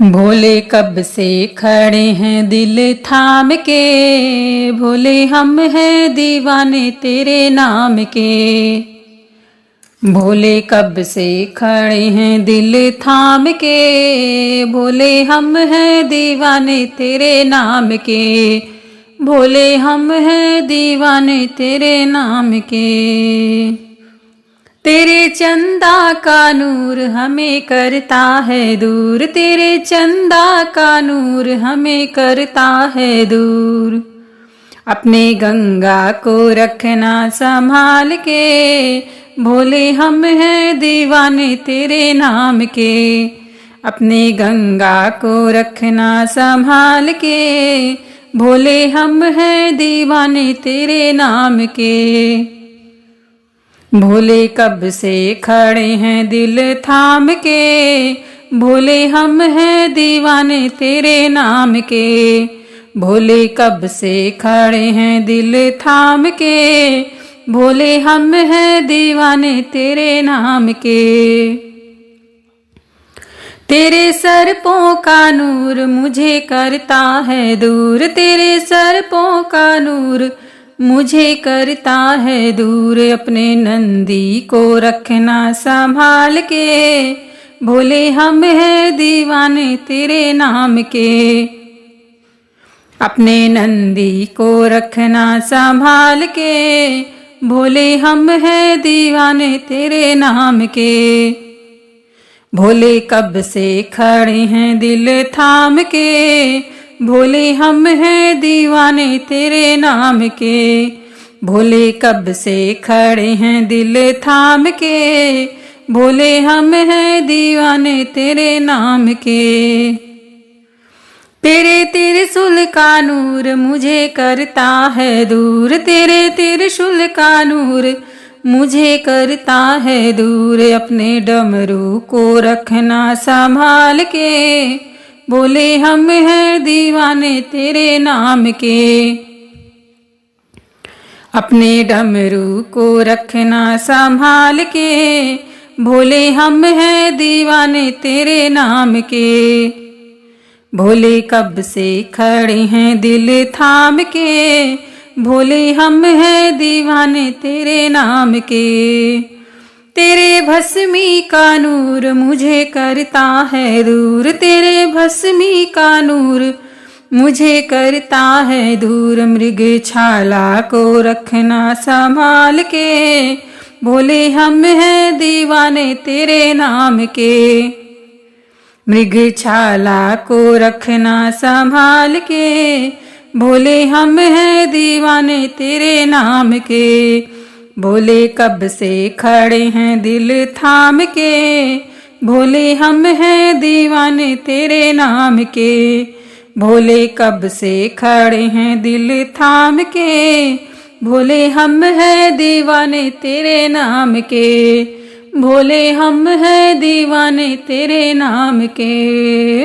भोले कब से खड़े हैं दिल थाम के, भोले हम हैं दीवाने तेरे नाम के। भोले कब से खड़े हैं दिल थाम के, भोले हम हैं दीवाने तेरे नाम के। भोले हम हैं दीवाने तेरे नाम के। तेरे चंदा का नूर हमें करता है दूर, तेरे चंदा का नूर हमें करता है दूर। अपने गंगा को रखना संभाल के, भोले हम हैं दीवाने तेरे नाम के। अपने गंगा को रखना संभाल के, भोले हम हैं दीवाने तेरे नाम के। भोले कब से खड़े हैं दिल थाम के, भोले हम हैं दीवाने तेरे नाम के। भोले कब से खड़े हैं दिल थाम के, भोले हम हैं दीवाने तेरे नाम के। तेरे सर्पों का नूर मुझे करता है दूर, तेरे सर्पों का नूर मुझे करता है दूर। अपने नंदी को रखना संभाल के, भोले हम हैं दीवाने तेरे नाम के। अपने नंदी को रखना संभाल के, भोले हम हैं दीवाने तेरे नाम के। भोले कब से खड़े हैं दिल थाम के, भोले हम हैं दीवाने तेरे नाम के। भोले कब से खड़े हैं दिल थाम के, भोले हम हैं दीवाने तेरे नाम के। तेरे त्रिशूल का नूर मुझे करता है दूर, तेरे त्रिशूल का नूर मुझे करता है दूर। अपने डमरू को रखना संभाल के, भोले हम हैं दीवाने तेरे नाम के। अपने डमरू को रखना संभाल के, भोले हम हैं दीवाने तेरे नाम के। भोले कब से खड़े हैं दिल थाम के, भोले हम हैं दीवाने तेरे नाम के। तेरे भस्मी का नूर मुझे करता है दूर, तेरे भस्मी का नूर मुझे करता है दूर। मृग छाला को रखना संभाल के, भोले हम हैं दीवाने तेरे नाम के। मृग छाला को रखना संभाल के, भोले हम हैं दीवाने तेरे नाम के। भोले कब से खड़े हैं दिल थाम के, भोले हम हैं दीवाने तेरे नाम के। भोले कब से खड़े हैं दिल थाम के, भोले हम हैं दीवाने तेरे नाम के। भोले हम हैं दीवाने तेरे नाम के।